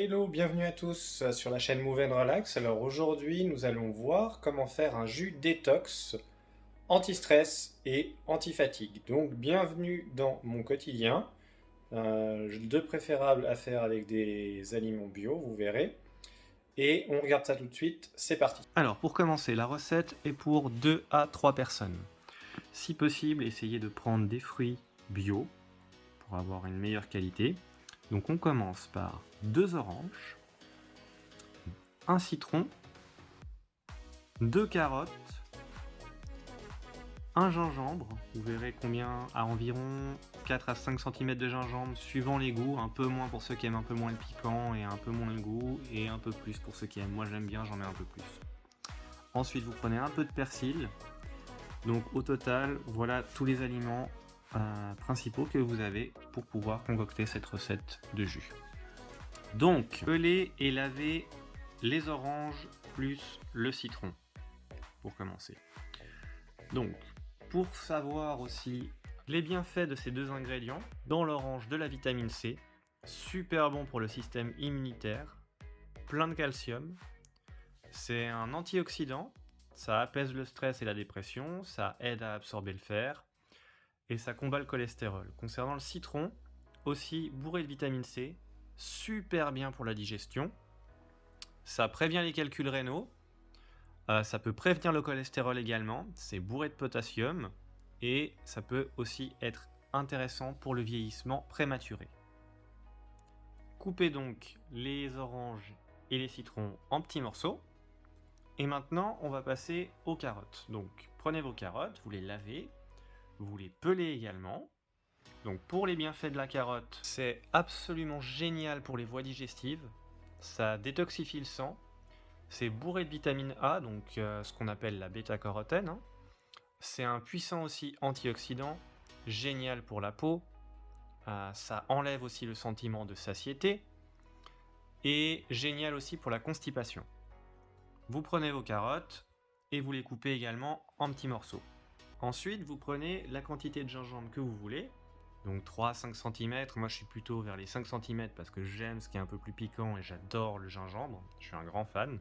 Hello, bienvenue à tous sur la chaîne Move and Relax. Alors aujourd'hui, nous allons voir comment faire un jus détox anti-stress et anti-fatigue. Donc bienvenue dans mon quotidien. De préférable à faire avec des aliments bio, vous verrez. Et on regarde ça tout de suite, c'est parti. Alors, pour commencer, la recette est pour 2 à 3 personnes. Si possible, essayez de prendre des fruits bio pour avoir une meilleure qualité. Donc, on commence par 2 oranges, un citron, 2 carottes, un gingembre. Vous verrez combien, à environ 4 à 5 cm de gingembre, suivant les goûts. Un peu moins pour ceux qui aiment un peu moins le piquant et un peu moins le goût, et un peu plus pour ceux qui aiment. Moi, j'aime bien, j'en mets un peu plus. Ensuite, vous prenez un peu de persil. Donc au total, voilà tous les aliments principaux que vous avez pour pouvoir concocter cette recette de jus. Donc, peler et laver les oranges plus le citron pour commencer. Donc, pour savoir aussi les bienfaits de ces deux ingrédients, dans l'orange de la vitamine C, super bon pour le système immunitaire, plein de calcium, c'est un antioxydant. Ça apaise le stress et la dépression, ça aide à absorber le fer et ça combat le cholestérol. Concernant le citron, aussi bourré de vitamine C, super bien pour la digestion. Ça prévient les calculs rénaux, ça peut prévenir le cholestérol également, c'est bourré de potassium et ça peut aussi être intéressant pour le vieillissement prématuré. Coupez donc les oranges et les citrons en petits morceaux. Et maintenant, on va passer aux carottes. Donc, prenez vos carottes, vous les lavez, vous les pelez également. Donc, pour les bienfaits de la carotte, c'est absolument génial pour les voies digestives. Ça détoxifie le sang. C'est bourré de vitamine A, donc ce qu'on appelle la bêta-carotène. C'est un puissant aussi antioxydant, génial pour la peau. Ça enlève aussi le sentiment de satiété. Et génial aussi pour la constipation. Vous prenez vos carottes et vous les coupez également en petits morceaux. Ensuite, vous prenez la quantité de gingembre que vous voulez, donc 3 à 5 cm. Moi, je suis plutôt vers les 5 cm parce que j'aime ce qui est un peu plus piquant et j'adore le gingembre. Je suis un grand fan.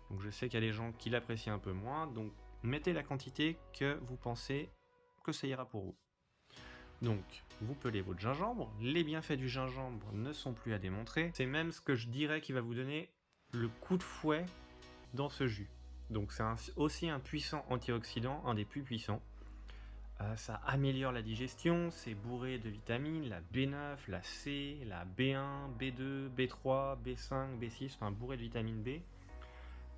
Donc, je sais qu'il y a des gens qui l'apprécient un peu moins. Donc, mettez la quantité que vous pensez que ça ira pour vous. Donc, vous pelez votre gingembre. Les bienfaits du gingembre ne sont plus à démontrer. C'est même ce que je dirais qui va vous donner le coup de fouet dans ce jus. Donc c'est aussi un puissant antioxydant, un des plus puissants. Ça améliore la digestion, c'est bourré de vitamines, la B9, la C, la B1, B2, B3, B5, B6, enfin bourré de vitamine B.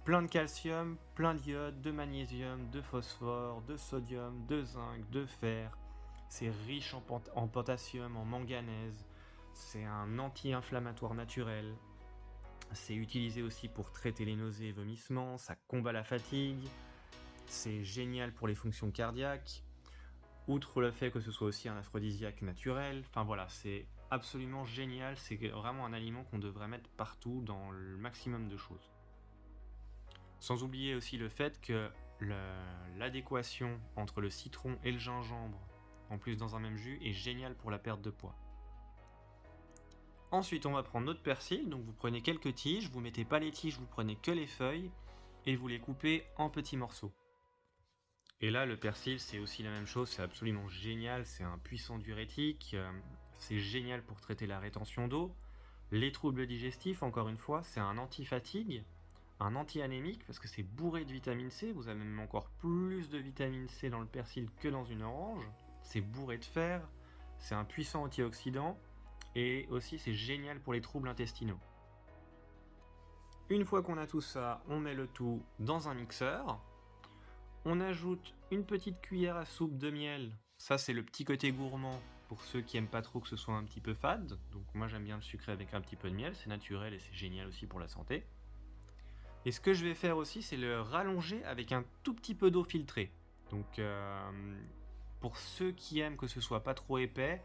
Plein de calcium, plein d'iode, de magnésium, de phosphore, de sodium, de zinc, de fer. C'est riche en potassium, en manganèse. C'est un anti-inflammatoire naturel. C'est utilisé aussi pour traiter les nausées et vomissements, ça combat la fatigue, c'est génial pour les fonctions cardiaques, outre le fait que ce soit aussi un aphrodisiaque naturel, enfin voilà, c'est absolument génial, c'est vraiment un aliment qu'on devrait mettre partout dans le maximum de choses. Sans oublier aussi le fait que l'adéquation entre le citron et le gingembre, en plus dans un même jus, est génial pour la perte de poids. Ensuite, on va prendre notre persil, donc vous prenez quelques tiges, vous mettez pas les tiges, vous prenez que les feuilles, et vous les coupez en petits morceaux. Et là, le persil, c'est aussi la même chose, c'est absolument génial, c'est un puissant diurétique, c'est génial pour traiter la rétention d'eau. Les troubles digestifs, encore une fois, c'est un anti-fatigue, un anti-anémique, parce que c'est bourré de vitamine C, vous avez même encore plus de vitamine C dans le persil que dans une orange, c'est bourré de fer, c'est un puissant antioxydant, et aussi c'est génial pour les troubles intestinaux. Une fois qu'on a tout ça, on met le tout dans un mixeur. On ajoute une petite cuillère à soupe de miel. Ça, c'est le petit côté gourmand pour ceux qui aiment pas trop que ce soit un petit peu fade. Donc moi, j'aime bien le sucré avec un petit peu de miel. C'est naturel et c'est génial aussi pour la santé. Et ce que je vais faire aussi, c'est le rallonger avec un tout petit peu d'eau filtrée. Donc pour ceux qui aiment que ce soit pas trop épais,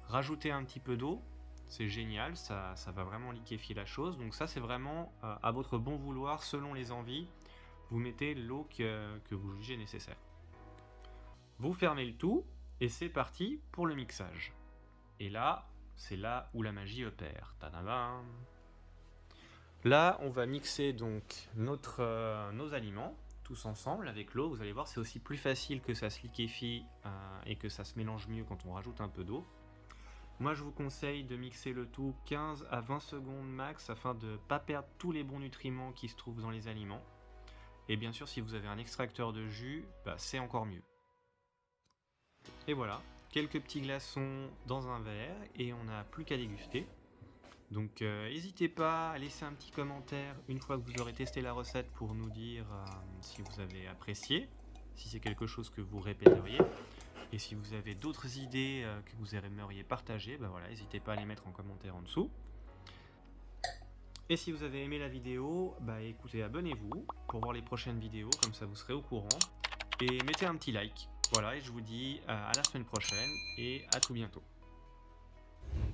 rajoutez un petit peu d'eau. C'est génial, ça va vraiment liquéfier la chose. Donc ça, c'est vraiment à votre bon vouloir, selon les envies. Vous mettez l'eau que vous jugez nécessaire. Vous fermez le tout et c'est parti pour le mixage. Et là, c'est là où la magie opère. Tadam! Là, on va mixer donc nos aliments tous ensemble avec l'eau. Vous allez voir, c'est aussi plus facile que ça se liquéfie et que ça se mélange mieux quand on rajoute un peu d'eau. Moi, je vous conseille de mixer le tout 15 à 20 secondes max afin de ne pas perdre tous les bons nutriments qui se trouvent dans les aliments. Et bien sûr, si vous avez un extracteur de jus, c'est encore mieux. Et voilà, quelques petits glaçons dans un verre et on n'a plus qu'à déguster. Donc n'hésitez pas à laisser un petit commentaire une fois que vous aurez testé la recette pour nous dire si vous avez apprécié, si c'est quelque chose que vous répéteriez. Et si vous avez d'autres idées que vous aimeriez partager, voilà, n'hésitez pas à les mettre en commentaire en dessous. Et si vous avez aimé la vidéo, écoutez, abonnez-vous pour voir les prochaines vidéos, comme ça vous serez au courant. Et mettez un petit like. Voilà, et je vous dis à la semaine prochaine et à tout bientôt.